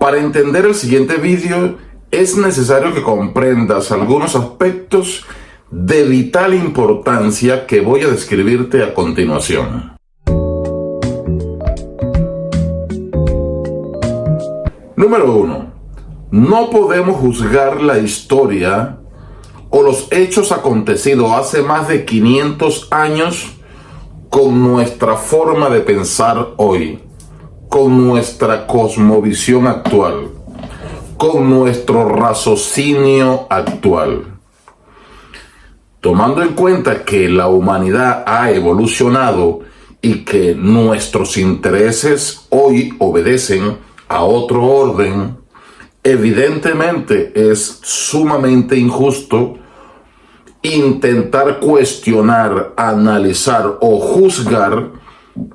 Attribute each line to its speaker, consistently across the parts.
Speaker 1: Para entender el siguiente vídeo es necesario que comprendas algunos aspectos de vital importancia que voy a describirte a continuación. Número 1. No podemos juzgar la historia o los hechos acontecidos hace más de 500 años con nuestra forma de pensar hoy, con nuestra cosmovisión actual, con nuestro raciocinio actual. Tomando en cuenta que la humanidad ha evolucionado y que nuestros intereses hoy obedecen a otro orden, evidentemente es sumamente injusto intentar cuestionar, analizar o juzgar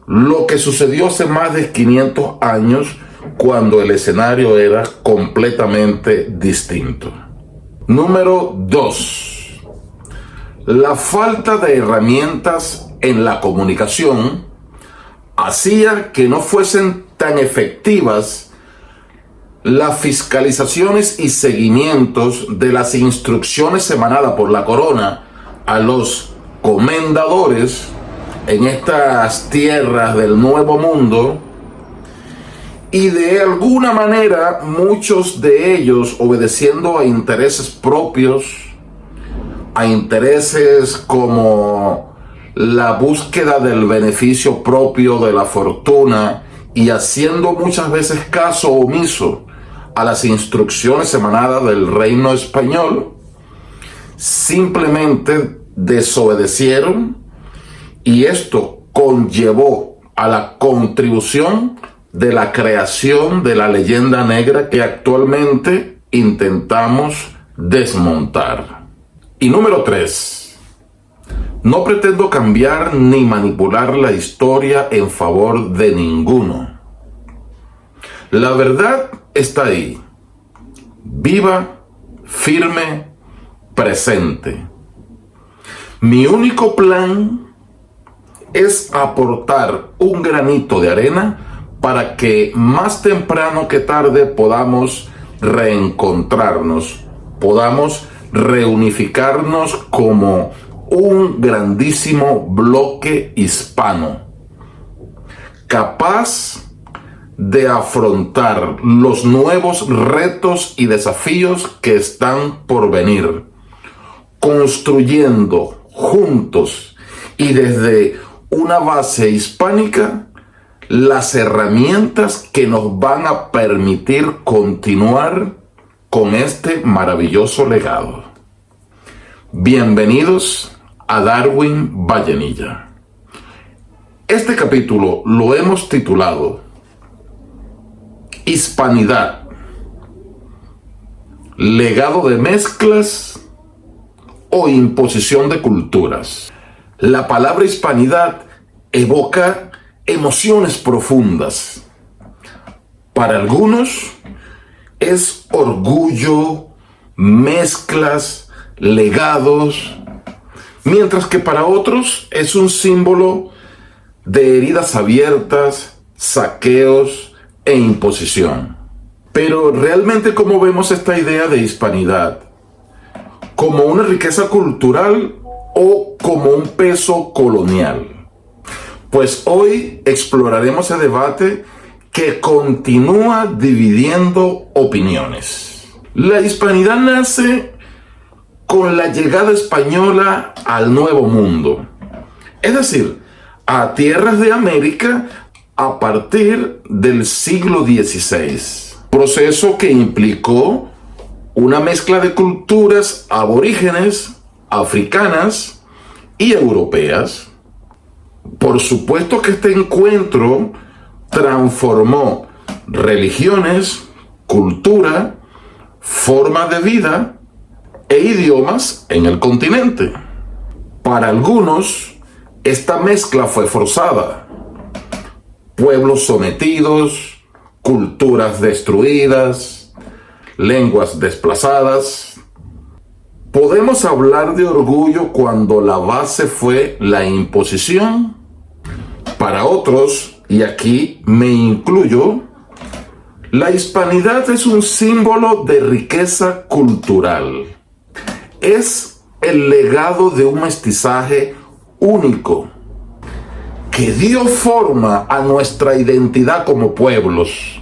Speaker 1: lo que sucedió hace más de 500 años cuando el escenario era completamente distinto. Número 2. La falta de herramientas en la comunicación hacía que no fuesen tan efectivas las fiscalizaciones y seguimientos de las instrucciones emanadas por la corona a los comendadores en estas tierras del Nuevo Mundo, y de alguna manera muchos de ellos obedeciendo a intereses propios, a intereses como la búsqueda del beneficio propio de la fortuna y haciendo muchas veces caso omiso a las instrucciones emanadas del reino español, simplemente desobedecieron, y esto conllevó a la contribución de la creación de la leyenda negra que actualmente intentamos desmontar. Y número 3. No pretendo cambiar ni manipular la historia en favor de ninguno. La verdad está ahí, viva, firme, presente. Mi único plan es aportar un granito de arena para que más temprano que tarde podamos reencontrarnos, podamos reunificarnos como un grandísimo bloque hispano, capaz de afrontar los nuevos retos y desafíos que están por venir, construyendo juntos y desde una base hispánica las herramientas que nos van a permitir continuar con este maravilloso legado. Bienvenidos a Darwin Vallenilla. Este capítulo lo hemos titulado Hispanidad, legado de mezclas o imposición de culturas. La palabra hispanidad evoca emociones profundas. Para algunos es orgullo, mezclas, legados, mientras que para otros es un símbolo de heridas abiertas, saqueos e imposición. Pero realmente, ¿cómo vemos esta idea de hispanidad? ¿Como una riqueza cultural o como un peso colonial? Pues hoy exploraremos ese debate que continúa dividiendo opiniones. La hispanidad nace con la llegada española al Nuevo Mundo, es decir, a tierras de América a partir del siglo XVI, proceso que implicó una mezcla de culturas aborígenes, africanas y europeas. Por supuesto que este encuentro transformó religiones, cultura, forma de vida e idiomas en el continente. Para algunos, esta mezcla fue forzada. Pueblos sometidos, culturas destruidas, lenguas desplazadas. ¿Podemos hablar de orgullo cuando la base fue la imposición? Para otros, y aquí me incluyo, La hispanidad es un símbolo de riqueza cultural. Es el legado de un mestizaje único que dio forma a nuestra identidad como pueblos.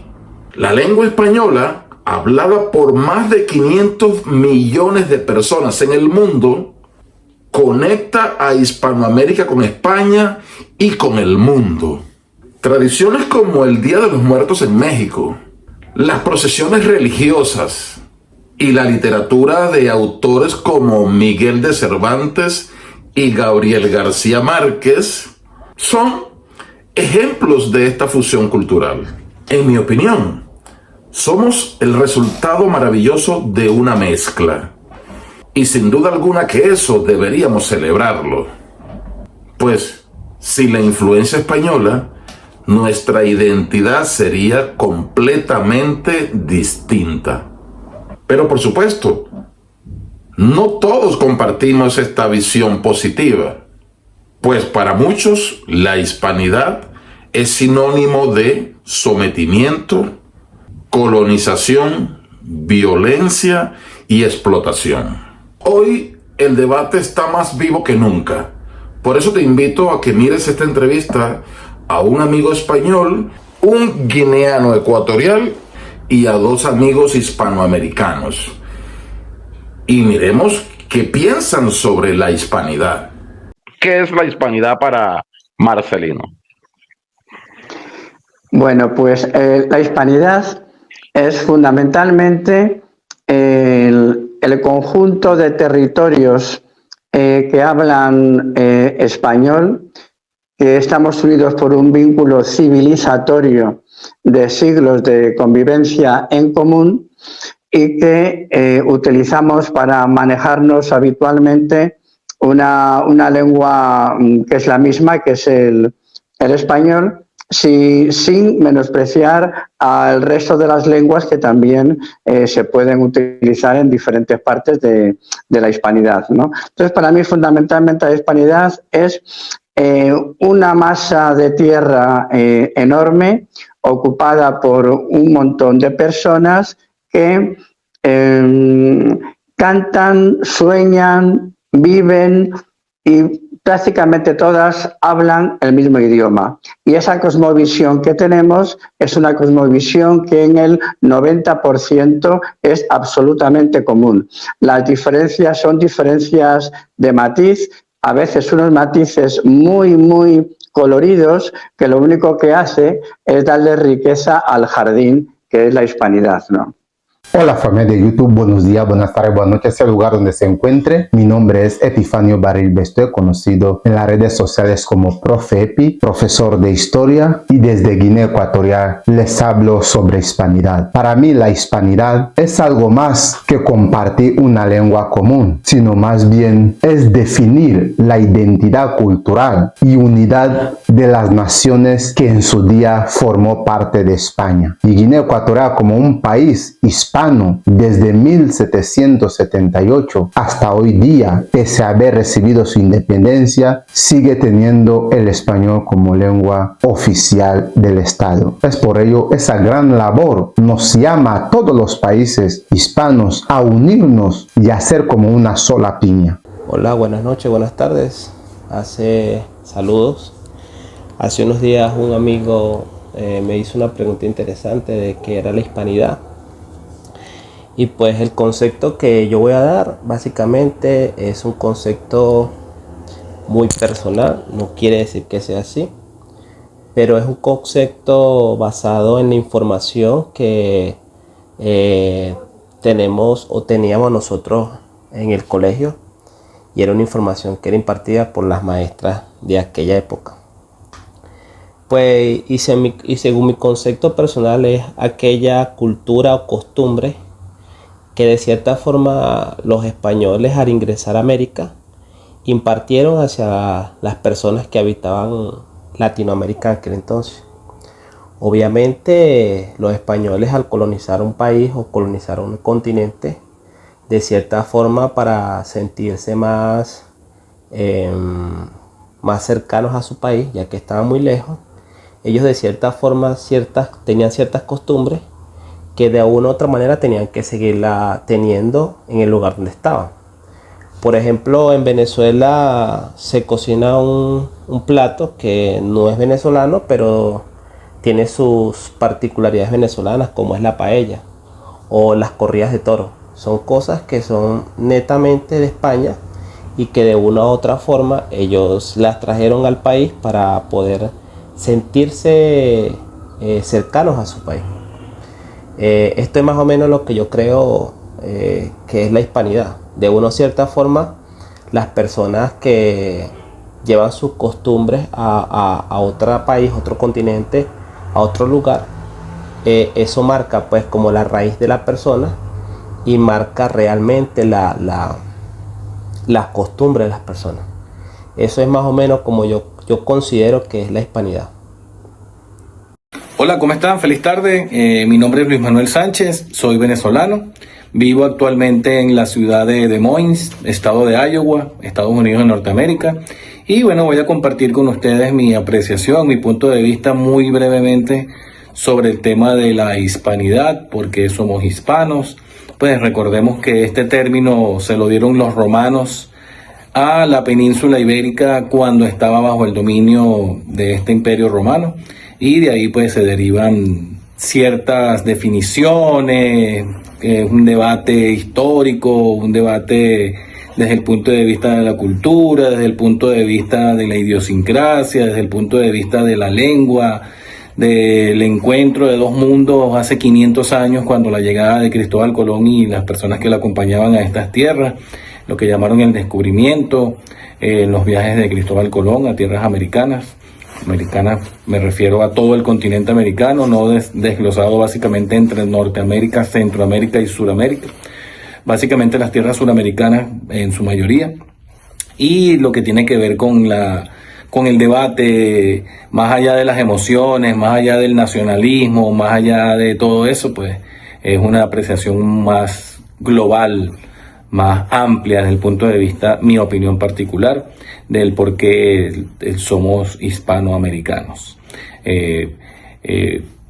Speaker 1: La lengua española, hablada por más de 500 millones de personas en el mundo, conecta a Hispanoamérica con España y con el mundo. Tradiciones como el Día de los Muertos en México, las procesiones religiosas y la literatura de autores como Miguel de Cervantes y Gabriel García Márquez son ejemplos de esta fusión cultural. En mi opinión, somos el resultado maravilloso de una mezcla. Y sin duda alguna que eso deberíamos celebrarlo. Pues, sin la influencia española, nuestra identidad sería completamente distinta. Pero por supuesto, no todos compartimos esta visión positiva, pues para muchos la hispanidad es sinónimo de sometimiento, colonización, violencia y explotación. Hoy el debate está más vivo que nunca. Por eso te invito a que mires esta entrevista a un amigo español, un guineano ecuatorial y a dos amigos hispanoamericanos. Y miremos qué piensan sobre la hispanidad. ¿Qué es la hispanidad para Marcelino?
Speaker 2: Bueno, pues la hispanidad es fundamentalmente el conjunto de territorios que hablan español, que estamos unidos por un vínculo civilizatorio de siglos de convivencia en común y que utilizamos para manejarnos habitualmente una lengua que es la misma, que es el español, sin menospreciar al resto de las lenguas que también se pueden utilizar en diferentes partes de la hispanidad, ¿no? Entonces, para mí, fundamentalmente, la hispanidad es una masa de tierra enorme, ocupada por un montón de personas que cantan, sueñan, viven y prácticamente todas hablan el mismo idioma. Y esa cosmovisión que tenemos es una cosmovisión que en el 90% es absolutamente común. Las diferencias son diferencias de matiz, a veces unos matices muy coloridos, que lo único que hace es darle riqueza al jardín, que es la hispanidad, ¿no?
Speaker 3: Hola familia de YouTube, buenos días, buenas tardes, buenas noches, sea el lugar donde se encuentre. Mi nombre es Epifanio Barril Bestoy, conocido en las redes sociales como Profe Epi, profesor de historia, y desde Guinea Ecuatorial les hablo sobre hispanidad. Para mí la hispanidad es algo más que compartir una lengua común, sino más bien es definir la identidad cultural y unidad de las naciones que en su día formó parte de España. Y Guinea Ecuatorial, como un país hispano, desde 1778 hasta hoy día, pese a haber recibido su independencia, sigue teniendo el español como lengua oficial del Estado. Es por ello esa gran labor nos llama a todos los países hispanos a unirnos y a ser como una sola piña.
Speaker 4: Hola, buenas noches, buenas tardes. Saludos. Hace unos días un amigo me hizo una pregunta interesante de qué era la hispanidad. Y pues el concepto que yo voy a dar básicamente es un concepto muy personal, no quiere decir que sea así, pero es un concepto basado en la información que tenemos o teníamos nosotros en el colegio, y era una información que era impartida por las maestras de aquella época. Pues y según mi concepto personal es aquella cultura o costumbre que de cierta forma los españoles, al ingresar a América, impartieron hacia las personas que habitaban Latinoamérica en aquel entonces. Obviamente los españoles, al colonizar un país o colonizar un continente, de cierta forma, para sentirse más cercanos a su país, ya que estaban muy lejos, ellos de cierta forma tenían ciertas costumbres que de una u otra manera tenían que seguirla teniendo en el lugar donde estaban. Por ejemplo, en Venezuela se cocina un plato que no es venezolano, pero tiene sus particularidades venezolanas, como es la paella o las corridas de toro. Son cosas que son netamente de España y que de una u otra forma ellos las trajeron al país para poder sentirse cercanos a su país. Esto es más o menos lo que yo creo que es la hispanidad. De una cierta forma, las personas que llevan sus costumbres a otro país, otro continente, a otro lugar, eso marca pues como la raíz de la persona y marca realmente las costumbres de las personas. Eso es más o menos como yo considero que es la hispanidad.
Speaker 5: Hola, ¿cómo están? Feliz tarde. Mi nombre es Luis Manuel Sánchez, soy venezolano. Vivo actualmente en la ciudad de Des Moines, estado de Iowa, Estados Unidos de Norteamérica. Y bueno, voy a compartir con ustedes mi apreciación, mi punto de vista muy brevemente sobre el tema de la hispanidad, porque somos hispanos. Pues recordemos que este término se lo dieron los romanos a la península ibérica cuando estaba bajo el dominio de este imperio romano. Y de ahí pues se derivan ciertas definiciones, un debate histórico, un debate desde el punto de vista de la cultura, desde el punto de vista de la idiosincrasia, desde el punto de vista de la lengua, del encuentro de dos mundos hace 500 años cuando la llegada de Cristóbal Colón y las personas que lo acompañaban a estas tierras, lo que llamaron el descubrimiento, los viajes de Cristóbal Colón a tierras americanas. Me refiero a todo el continente americano, no desglosado básicamente entre Norteamérica, Centroamérica y Suramérica. Básicamente las tierras suramericanas en su mayoría. Y lo que tiene que ver con el debate, más allá de las emociones, más allá del nacionalismo, más allá de todo eso, pues es una apreciación más global, más amplia desde el punto de vista, mi opinión particular, del por qué somos hispanoamericanos.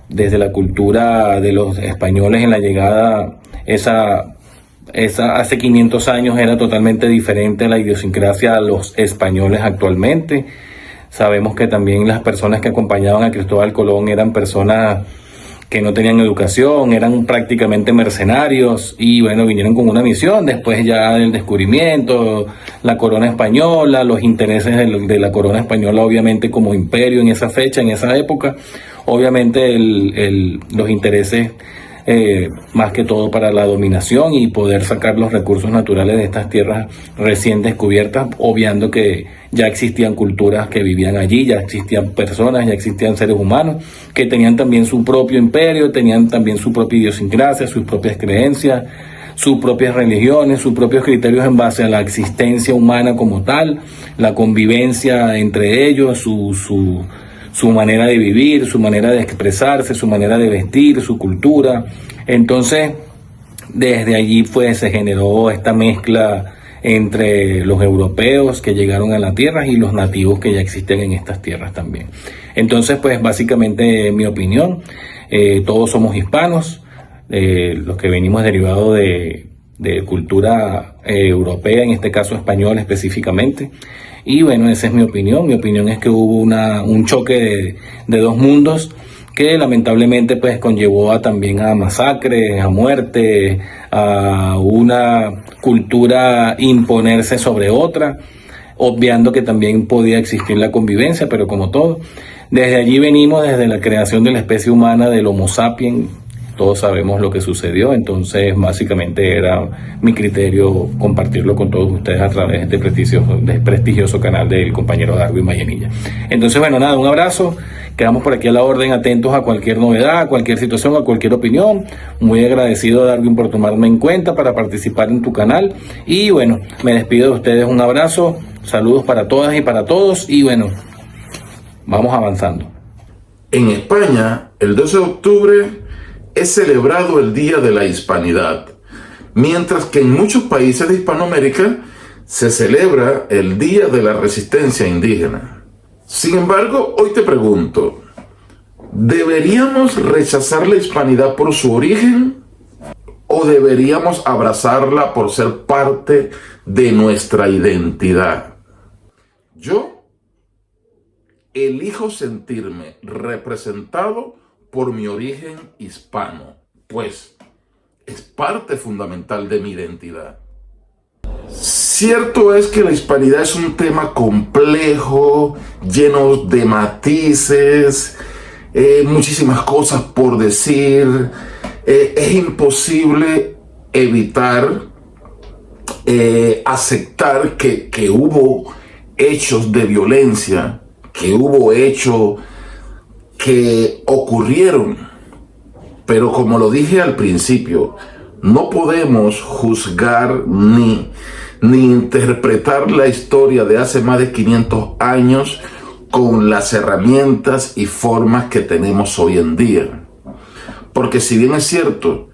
Speaker 5: Desde la cultura de los españoles en la llegada, esa hace 500 años era totalmente diferente a la idiosincrasia de los españoles actualmente. Sabemos que también las personas que acompañaban a Cristóbal Colón eran personas que no tenían educación, eran prácticamente mercenarios y bueno, vinieron con una misión. Después ya del descubrimiento, la corona española, los intereses de la corona española obviamente como imperio en esa fecha, en esa época, obviamente los intereses más que todo para la dominación y poder sacar los recursos naturales de estas tierras recién descubiertas, obviando que ya existían culturas que vivían allí, ya existían personas, ya existían seres humanos que tenían también su propio imperio, tenían también su propia idiosincrasia, sus propias creencias, sus propias religiones, sus propios criterios en base a la existencia humana como tal, la convivencia entre ellos, su manera de vivir, su manera de expresarse, su manera de vestir, su cultura. Entonces, desde allí pues se generó esta mezcla entre los europeos que llegaron a la tierra y los nativos que ya existen en estas tierras también. Entonces, pues básicamente mi opinión, todos somos hispanos, los que venimos derivados de cultura europea, en este caso española específicamente. Y bueno, esa es mi opinión. Mi opinión es que hubo un choque de dos mundos que lamentablemente pues conllevó también a masacres, a muerte, a una cultura imponerse sobre otra, obviando que también podía existir la convivencia, pero como todo, desde allí venimos, desde la creación de la especie humana del Homo sapiens. Todos sabemos lo que sucedió, entonces básicamente era mi criterio compartirlo con todos ustedes a través de prestigioso canal del compañero Darwin Vallenilla. Entonces, bueno, nada, un abrazo, quedamos por aquí a la orden, atentos a cualquier novedad, a cualquier situación, a cualquier opinión. Muy agradecido, Darwin, por tomarme en cuenta para participar en tu canal. Y bueno, me despido de ustedes, un abrazo, saludos para todas y para todos, y bueno, vamos avanzando.
Speaker 1: En España, el 12 de octubre es celebrado el Día de la Hispanidad, mientras que en muchos países de Hispanoamérica se celebra el Día de la Resistencia Indígena. Sin embargo, hoy te pregunto, ¿Deberíamos rechazar la hispanidad por su origen o deberíamos abrazarla por ser parte de nuestra identidad? Yo elijo sentirme representado por mi origen hispano, pues es parte fundamental de mi identidad. Cierto es que la hispanidad es un tema complejo, lleno de matices, muchísimas cosas por decir. Es imposible evitar aceptar que hubo hechos de violencia, que hubo hechos que ocurrieron. Pero como lo dije al principio, no podemos juzgar ni interpretar la historia de hace más de 500 años con las herramientas y formas que tenemos hoy en día. Porque si bien es cierto,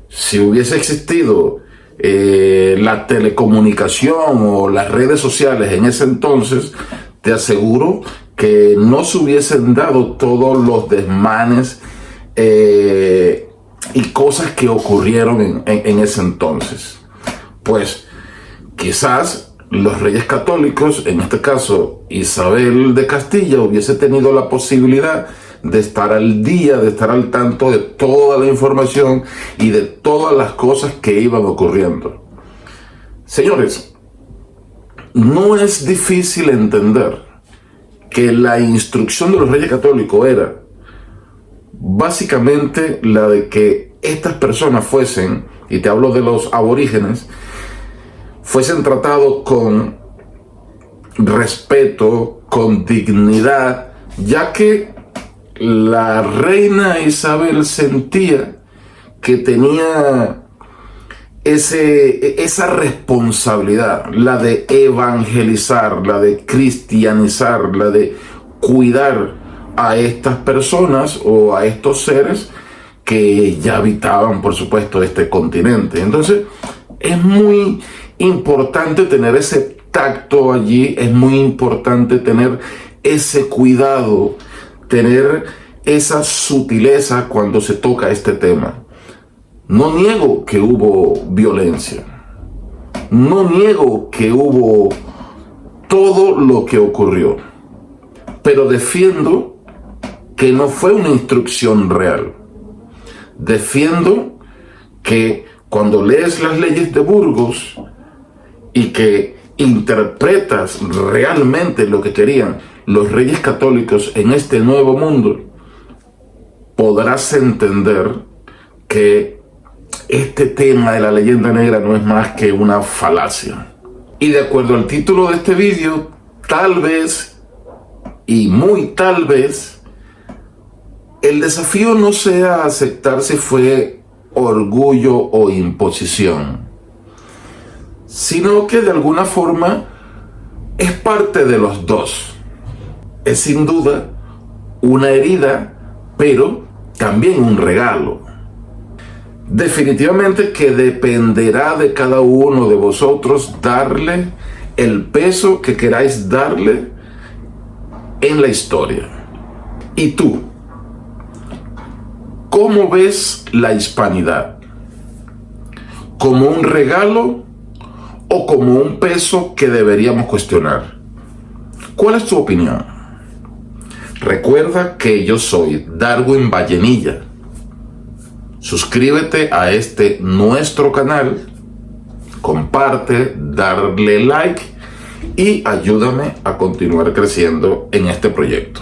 Speaker 1: si hubiese existido la telecomunicación o las redes sociales en ese entonces, te aseguro que no se hubiesen dado todos los desmanes y cosas que ocurrieron en ese entonces. Pues quizás los reyes católicos, en este caso Isabel de Castilla, hubiese tenido la posibilidad de estar al día, de estar al tanto de toda la información y de todas las cosas que iban ocurriendo. Señores, no es difícil entender que la instrucción de los reyes católicos era básicamente la de que estas personas fuesen, y te hablo de los aborígenes, fuesen tratados con respeto, con dignidad, ya que la reina Isabel sentía que tenía esa responsabilidad, la de evangelizar, la de cristianizar, la de cuidar a estas personas o a estos seres que ya habitaban, por supuesto, este continente. Entonces, es muy importante tener ese tacto allí, es muy importante tener ese cuidado, tener esa sutileza cuando se toca este tema. No niego que hubo violencia, no niego que hubo todo lo que ocurrió, pero defiendo que no fue una instrucción real. Defiendo que cuando lees las leyes de Burgos y que interpretas realmente lo que querían los reyes católicos en este nuevo mundo, podrás entender que este tema de la leyenda negra no es más que una falacia. Y de acuerdo al título de este vídeo, tal vez, y muy tal vez, el desafío no sea aceptar si fue orgullo o imposición, sino que de alguna forma es parte de los dos. Es sin duda una herida, pero también un regalo. Definitivamente que dependerá de cada uno de vosotros darle el peso que queráis darle en la historia. ¿Y tú? ¿Cómo ves la hispanidad? ¿Como un regalo o como un peso que deberíamos cuestionar? ¿Cuál es tu opinión? Recuerda que yo soy Darwin Vallenilla. Suscríbete a este nuestro canal, comparte, darle like y ayúdame a continuar creciendo en este proyecto.